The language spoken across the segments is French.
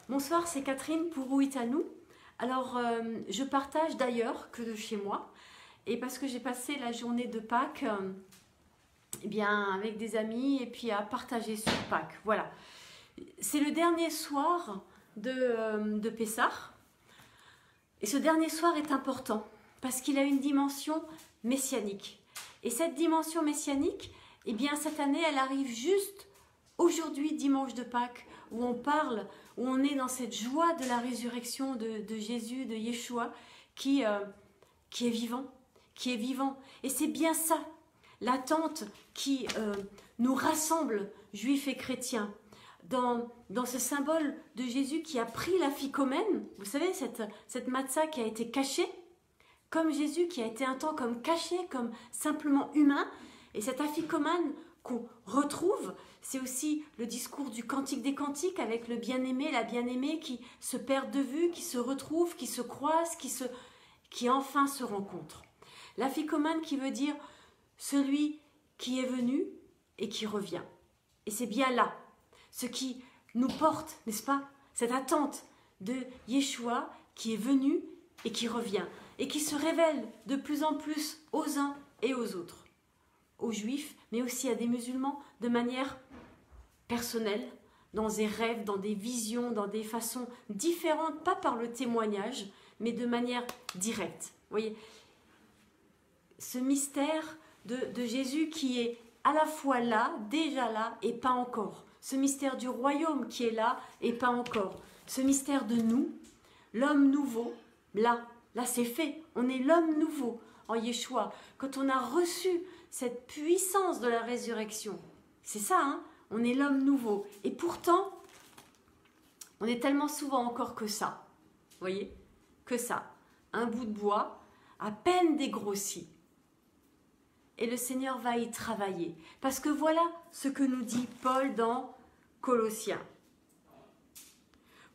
Bonsoir, c'est Catherine pour Ouitanou. Alors, je partage d'ailleurs que de chez moi. Et parce que j'ai passé la journée de Pâques eh bien, avec des amis et puis à partager sur Pâques. Voilà. C'est le dernier soir de Pessah. Et ce dernier soir est important parce qu'il a une dimension messianique. Et cette dimension messianique, eh bien, cette année, elle arrive juste aujourd'hui, dimanche de Pâques, où on parle, où on est dans cette joie de la résurrection de Jésus, de Yeshua, qui est vivant, qui est vivant. Et c'est bien ça, l'attente qui nous rassemble, juifs et chrétiens, dans ce symbole de Jésus qui a pris la ficomène, vous savez, cette matzah qui a été cachée, comme Jésus qui a été un temps comme caché, comme simplement humain, et cette afficomène qu'on retrouve, c'est aussi le discours du Cantique des Cantiques avec le bien-aimé, la bien-aimée qui se perdent de vue, qui se retrouvent, qui se croisent, qui enfin se rencontrent. L'afficomène qui veut dire celui qui est venu et qui revient. Et c'est bien là, ce qui nous porte, n'est-ce pas, cette attente de Yeshua qui est venu et qui revient, et qui se révèle de plus en plus aux uns et aux autres, aux juifs, mais aussi à des musulmans, de manière personnelle, dans des rêves, dans des visions, dans des façons différentes, pas par le témoignage, mais de manière directe. Vous voyez, ce mystère de Jésus qui est à la fois là, déjà là, et pas encore. Ce mystère du royaume qui est là, et pas encore. Ce mystère de nous, l'homme nouveau, là c'est fait. On est l'homme nouveau en Yeshua. Quand on a reçu cette puissance de la résurrection, c'est ça, hein, on est l'homme nouveau. Et pourtant, on est tellement souvent encore que ça. Vous voyez, que ça. Un bout de bois, à peine dégrossi. Et le Seigneur va y travailler. Parce que voilà ce que nous dit Paul dans Colossiens.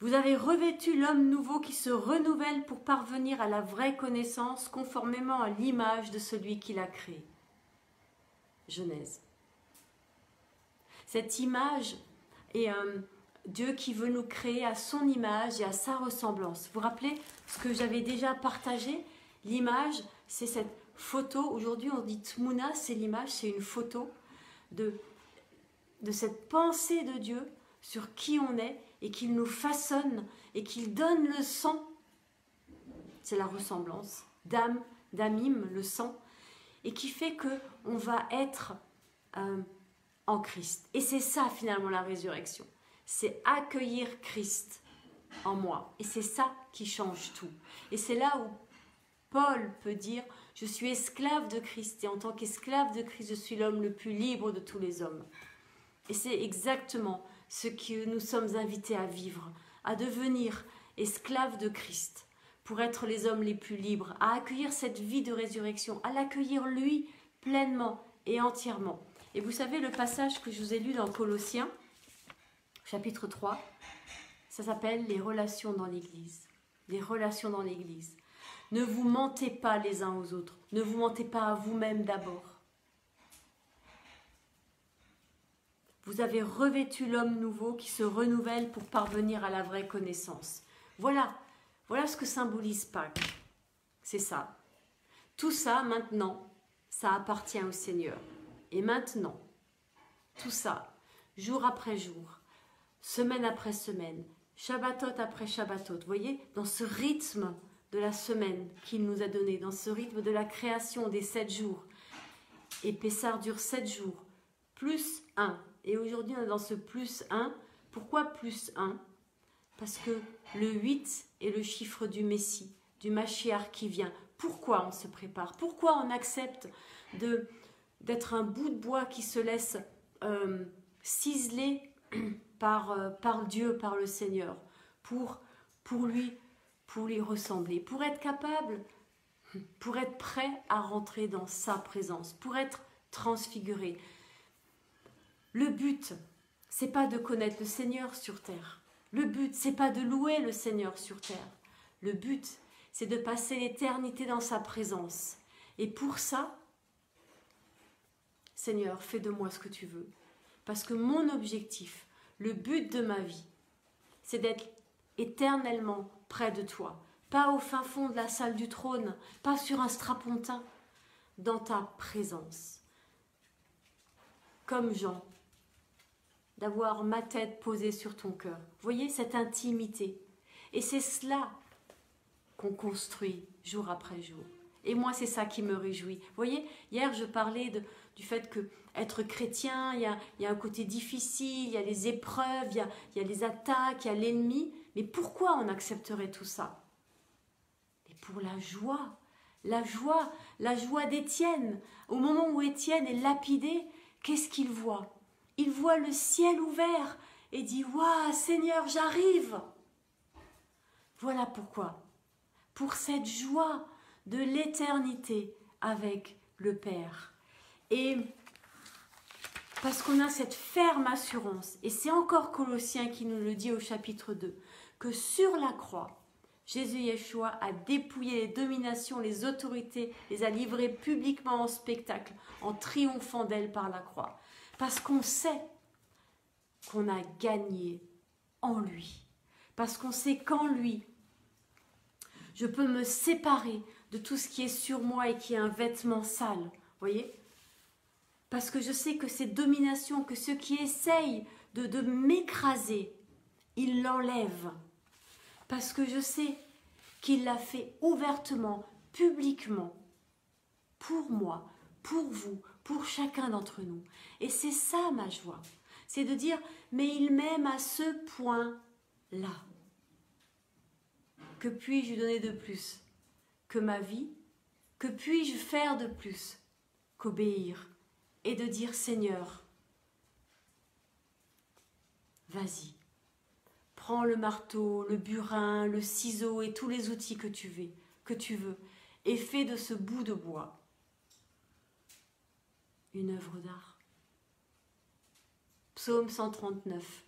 Vous avez revêtu l'homme nouveau qui se renouvelle pour parvenir à la vraie connaissance conformément à l'image de celui qui l'a créé. Genèse. Cette image est Dieu qui veut nous créer à son image et à sa ressemblance. Vous vous rappelez ce que j'avais déjà partagé? L'image, c'est cette photo. Aujourd'hui, on dit Tmouna, c'est l'image, c'est une photo de cette pensée de Dieu sur qui on est et qu'il nous façonne et qu'il donne le sang. C'est la ressemblance. Dam, damim, le sang. Et qui fait qu'on va être en Christ. Et c'est ça finalement la résurrection. C'est accueillir Christ en moi. Et c'est ça qui change tout. Et c'est là où Paul peut dire « Je suis esclave de Christ et en tant qu'esclave de Christ, je suis l'homme le plus libre de tous les hommes. » Et c'est exactement ce que nous sommes invités à vivre, à devenir esclaves de Christ, pour être les hommes les plus libres, à accueillir cette vie de résurrection, à l'accueillir lui pleinement et entièrement. Et vous savez, le passage que je vous ai lu dans Colossiens, chapitre 3, ça s'appelle « Les relations dans l'Église ». Les relations dans l'Église. Ne vous mentez pas les uns aux autres, ne vous mentez pas à vous-même d'abord. Vous avez revêtu l'homme nouveau qui se renouvelle pour parvenir à la vraie connaissance. Voilà ce que symbolise Pâques. C'est ça. Tout ça, maintenant, ça appartient au Seigneur. Et maintenant, tout ça, jour après jour, semaine après semaine, Shabbatot après Shabbatot, vous voyez, dans ce rythme de la semaine qu'il nous a donné, dans ce rythme de la création des 7 jours. Et Pessah dure 7 jours, plus 1. Et aujourd'hui, on est dans ce plus 1. Pourquoi plus 1? Parce que le 8 est le chiffre du Messie, du Mashiach qui vient. Pourquoi on se prépare? Pourquoi on accepte d'être un bout de bois qui se laisse ciseler par Dieu, par le Seigneur, pour lui ressembler, pour être capable, pour être prêt à rentrer dans sa présence, pour être transfiguré. Le but, c'est pas de connaître le Seigneur sur terre. Le but, c'est pas de louer le Seigneur sur terre. Le but, c'est de passer l'éternité dans sa présence. Et pour ça, Seigneur, fais de moi ce que tu veux. Parce que mon objectif, le but de ma vie, c'est d'être éternellement près de toi, pas au fin fond de la salle du trône, pas sur un strapontin, dans ta présence. Comme Jean, d'avoir ma tête posée sur ton cœur. Vous voyez cette intimité. Et c'est cela qu'on construit jour après jour. Et moi, c'est ça qui me réjouit. Vous voyez, hier, je parlais du fait que être chrétien, il y a un côté difficile, il y a les épreuves, il y a les attaques, il y a l'ennemi. Mais pourquoi on accepterait tout ça? Mais pour la joie d'Étienne. Au moment où Étienne est lapidé, qu'est-ce qu'il voit? Il voit le ciel ouvert et dit « Waouh, Seigneur, j'arrive !» Voilà pourquoi. Pour cette joie de l'éternité avec le Père. Et parce qu'on a cette ferme assurance, et c'est encore Colossiens qui nous le dit au chapitre 2, que sur la croix, Jésus Yeshua a dépouillé les dominations, les autorités, les a livrées publiquement en spectacle, en triomphant d'elles par la croix. Parce qu'on sait qu'on a gagné en lui. Parce qu'on sait qu'en lui, je peux me séparer de tout ce qui est sur moi et qui est un vêtement sale. Voyez? Parce que je sais que ces dominations, que ceux qui essayent de m'écraser, ils l'enlèvent. Parce que je sais qu'il l'a fait ouvertement, publiquement, pour moi, pour vous, pour chacun d'entre nous. Et c'est ça ma joie. C'est de dire, mais il m'aime à ce point-là. Que puis-je lui donner de plus que ma vie? Que puis-je faire de plus qu'obéir et de dire, Seigneur, vas-y. Prends le marteau, le burin, le ciseau et tous les outils que tu veux, et fais de ce bout de bois une œuvre d'art. Psaume 139.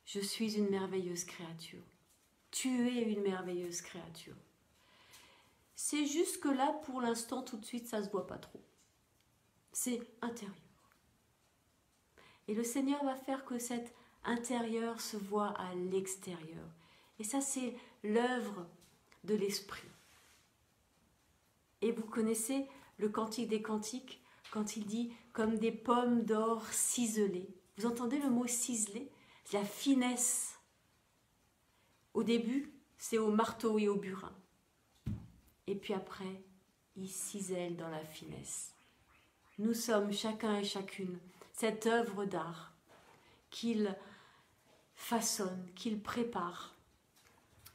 Je suis une merveilleuse créature. Tu es une merveilleuse créature. C'est juste que là, pour l'instant, tout de suite, ça ne se voit pas trop. C'est intérieur. Et le Seigneur va faire que cet intérieur se voit à l'extérieur. Et ça, c'est l'œuvre de l'Esprit. Et vous connaissez le Cantique des Cantiques, quand il dit « comme des pommes d'or ciselées ». Vous entendez le mot « ciselé » ? C'est la finesse. Au début, c'est au marteau et au burin. Et puis après, il cisèle dans la finesse. Nous sommes chacun et chacune cette œuvre d'art qu'il façonne, qu'il prépare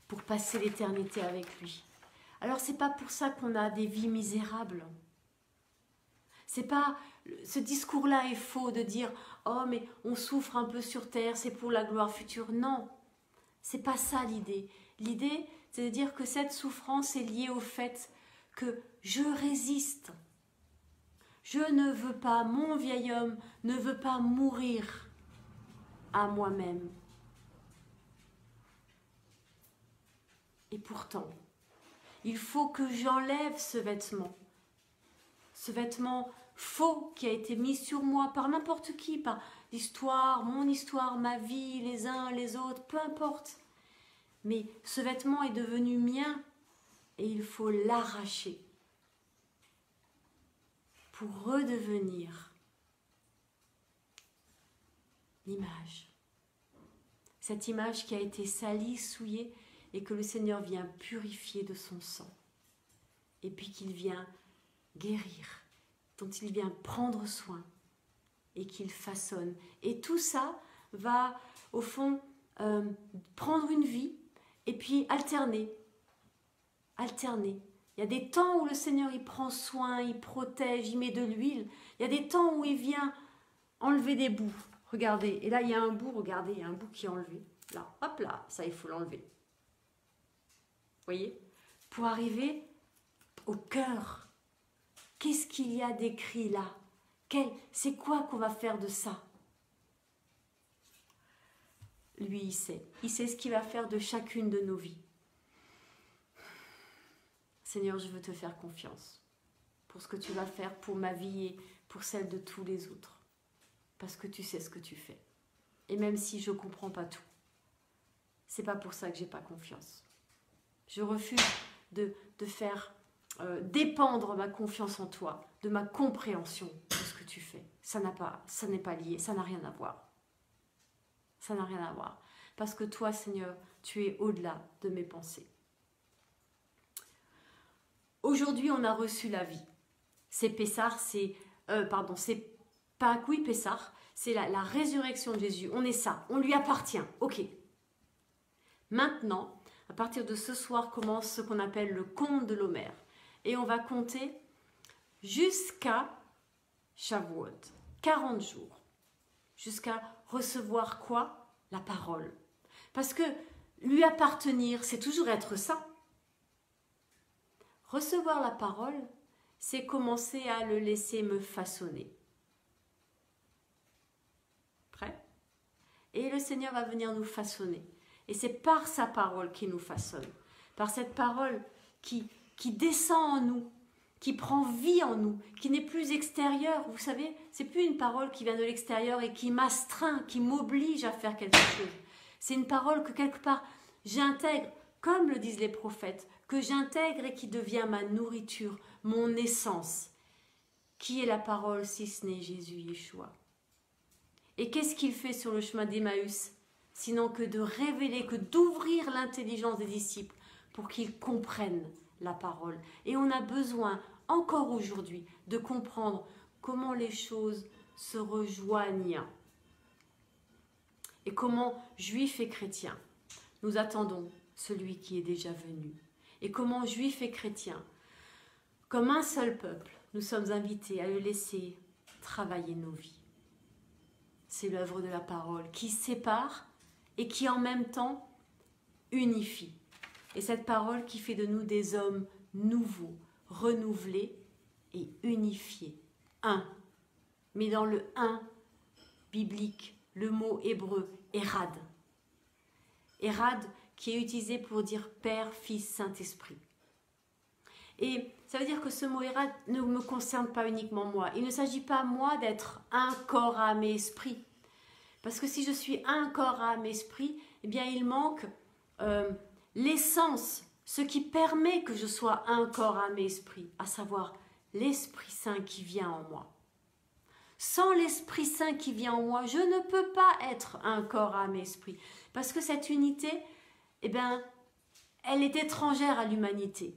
pour passer l'éternité avec lui. Alors c'est pas pour ça qu'on a des vies misérables. C'est pas, ce discours-là est faux de dire « Oh mais on souffre un peu sur terre, c'est pour la gloire future ». Non, c'est pas ça l'idée. L'idée, c'est de dire que cette souffrance est liée au fait que je résiste. Je ne veux pas, mon vieil homme ne veut pas mourir à moi-même. Et pourtant, il faut que j'enlève ce vêtement faux qui a été mis sur moi par n'importe qui, par l'histoire, mon histoire, ma vie, les uns, les autres, peu importe. Mais ce vêtement est devenu mien et il faut l'arracher pour redevenir l'image. Cette image qui a été salie, souillée et que le Seigneur vient purifier de son sang. Et puis qu'il vient guérir, dont il vient prendre soin et qu'il façonne. Et tout ça va, au fond, prendre une vie et puis alterner. Alterner. Il y a des temps où le Seigneur il prend soin, il protège, il met de l'huile. Il y a des temps où il vient enlever des bouts. Regardez, et là il y a un bout, regardez, il y a un bout qui est enlevé. Là, hop là, ça il faut l'enlever. Vous voyez? Pour arriver au cœur. Qu'est-ce qu'il y a d'écrit là? C'est quoi qu'on va faire de ça? Lui, il sait. Il sait ce qu'il va faire de chacune de nos vies. Seigneur, je veux te faire confiance pour ce que tu vas faire pour ma vie et pour celle de tous les autres. Parce que tu sais ce que tu fais. Et même si je ne comprends pas tout, c'est pas pour ça que j'ai pas confiance. Je refuse de faire dépendre ma confiance en toi, de ma compréhension de ce que tu fais. Ça n'est pas lié, ça n'a rien à voir. Ça n'a rien à voir. Parce que toi, Seigneur, tu es au-delà de mes pensées. Aujourd'hui, on a reçu la vie. C'est Pessah, c'est Pâques, oui, Pessah, c'est la résurrection de Jésus. On est ça, on lui appartient. Ok. Maintenant, à partir de ce soir, commence ce qu'on appelle le compte de l'Omer. Et on va compter jusqu'à Shavuot, 40 jours. Jusqu'à recevoir quoi? La parole. Parce que lui appartenir, c'est toujours être ça. Recevoir la parole, c'est commencer à le laisser me façonner. Prêt? Et le Seigneur va venir nous façonner. Et c'est par sa parole qu'il nous façonne. Par cette parole qui descend en nous, qui prend vie en nous, qui n'est plus extérieure. Vous savez, c'est plus une parole qui vient de l'extérieur et qui m'astreint, qui m'oblige à faire quelque chose. C'est une parole que quelque part j'intègre, comme le disent les prophètes, que j'intègre et qui devient ma nourriture, mon essence. Qui est la parole si ce n'est Jésus Yeshua? Et qu'est-ce qu'il fait sur le chemin d'Emmaüs? Sinon que de révéler, que d'ouvrir l'intelligence des disciples pour qu'ils comprennent la parole. Et on a besoin, encore aujourd'hui, de comprendre comment les choses se rejoignent. Et comment, juifs et chrétiens, nous attendons celui qui est déjà venu. Et comment, juifs et chrétiens, comme un seul peuple, nous sommes invités à le laisser travailler nos vies. C'est l'œuvre de la parole qui sépare et qui en même temps unifie. Et cette parole qui fait de nous des hommes nouveaux, renouvelés et unifiés. Un. Mais dans le un biblique, le mot hébreu, Érad. Érad qui est utilisé pour dire Père, Fils, Saint-Esprit. Et ça veut dire que ce mot Érad ne me concerne pas uniquement moi. Il ne s'agit pas, moi, d'être un corps, âme et esprit. Parce que si je suis un corps, âme, esprit, eh bien il manque l'essence, ce qui permet que je sois un corps, âme et esprit, à savoir l'Esprit Saint qui vient en moi. Sans l'Esprit Saint qui vient en moi, je ne peux pas être un corps, âme et esprit. Parce que cette unité, eh bien, elle est étrangère à l'humanité.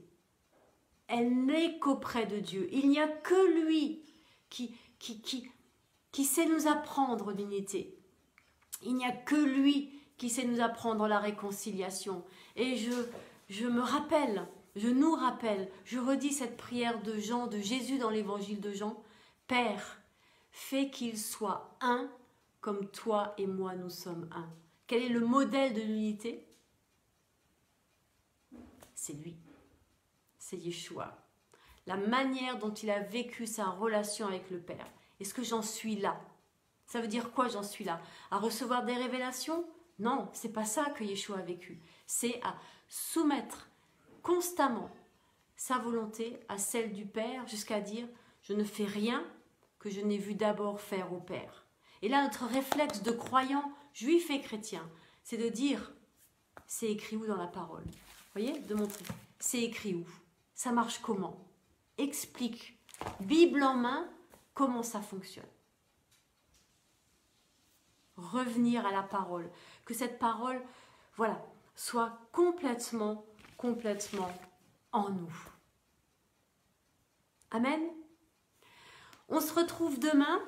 Elle n'est qu'auprès de Dieu. Il n'y a que lui qui sait nous apprendre l'unité. Il n'y a que lui qui sait nous apprendre la réconciliation. Et je me rappelle, je nous rappelle, je redis cette prière de Jean, de Jésus dans l'évangile de Jean. Père, fais qu'il soit un comme toi et moi nous sommes un. Quel est le modèle de l'unité? C'est lui, c'est Yeshua. La manière dont il a vécu sa relation avec le Père. Est-ce que j'en suis là? Ça veut dire quoi, j'en suis là? À recevoir des révélations? Non, c'est pas ça que Yeshua a vécu. C'est à soumettre constamment sa volonté à celle du Père jusqu'à dire « je ne fais rien que je n'ai vu d'abord faire au Père ». Et là, notre réflexe de croyants juifs et chrétiens, c'est de dire « c'est écrit où dans la parole ?» Vous voyez, de montrer « c'est écrit où ?» Ça marche comment? Explique, Bible en main, comment ça fonctionne. Revenir à la parole, que cette parole, voilà, soit complètement en nous. Amen. On se retrouve demain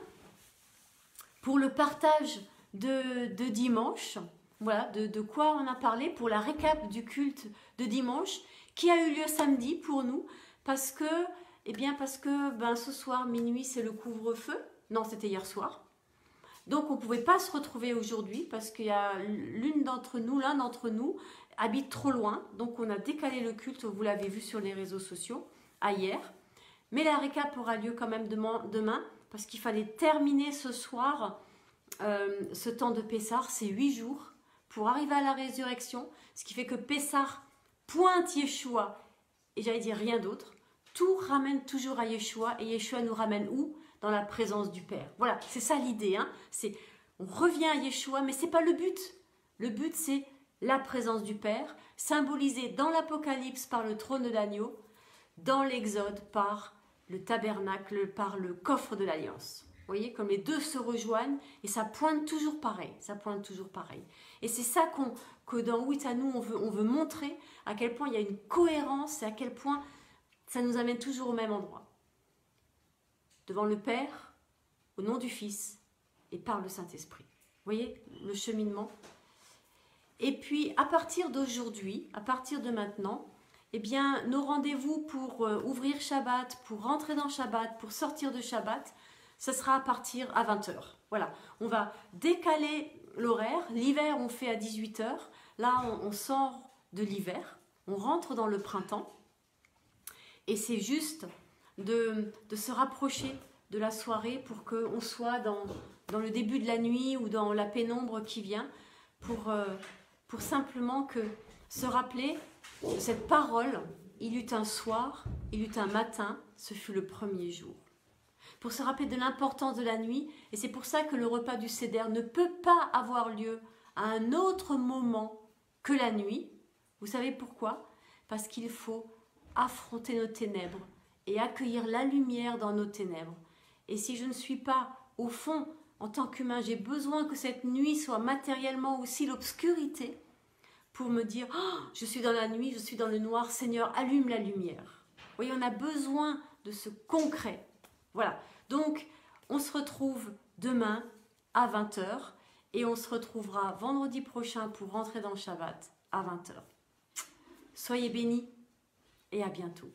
pour le partage de dimanche. Voilà, de quoi on a parlé pour la récap du culte de dimanche qui a eu lieu samedi pour nous parce que, ce soir minuit c'est le couvre-feu. Non, c'était hier soir. Donc, on ne pouvait pas se retrouver aujourd'hui parce qu'il y a l'un d'entre nous habite trop loin. Donc, on a décalé le culte, vous l'avez vu sur les réseaux sociaux, à hier. Mais la récap aura lieu quand même demain parce qu'il fallait terminer ce soir ce temps de Pessah. C'est 8 jours pour arriver à la résurrection. Ce qui fait que Pessah pointe Yeshua et j'allais dire rien d'autre. Tout ramène toujours à Yeshua et Yeshua nous ramène où? Dans la présence du Père. Voilà, c'est ça l'idée. Hein. On revient à Yeshua, mais ce n'est pas le but. Le but, c'est la présence du Père, symbolisée dans l'Apocalypse par le trône de l'agneau, dans l'Exode par le tabernacle, par le coffre de l'Alliance. Vous voyez, comme les deux se rejoignent et ça pointe toujours pareil, ça pointe toujours pareil. Et c'est ça que dans Oui à nous, on veut montrer à quel point il y a une cohérence et à quel point ça nous amène toujours au même endroit. Devant le Père, au nom du Fils et par le Saint-Esprit. Vous voyez le cheminement. Et puis, à partir d'aujourd'hui, à partir de maintenant, eh bien, nos rendez-vous pour ouvrir Shabbat, pour rentrer dans Shabbat, pour sortir de Shabbat, ce sera à partir à 20 h. Voilà, on va décaler l'horaire. L'hiver, on fait à 18 h. Là, on sort de l'hiver, on rentre dans le printemps. Et c'est juste de se rapprocher de la soirée pour qu'on soit dans le début de la nuit ou dans la pénombre qui vient, pour simplement se rappeler de cette parole. Il eut un soir, il eut un matin, ce fut le premier jour. Pour se rappeler de l'importance de la nuit, et c'est pour ça que le repas du Seder ne peut pas avoir lieu à un autre moment que la nuit. Vous savez pourquoi? Parce qu'il faut affronter nos ténèbres et accueillir la lumière dans nos ténèbres. Et si je ne suis pas, au fond, en tant qu'humain, j'ai besoin que cette nuit soit matériellement aussi l'obscurité pour me dire oh, je suis dans la nuit, je suis dans le noir, Seigneur, allume la lumière. Vous voyez, on a besoin de ce concret. Voilà, donc on se retrouve demain à 20 h et on se retrouvera vendredi prochain pour rentrer dans le Shabbat à 20 h. Soyez bénis et à bientôt.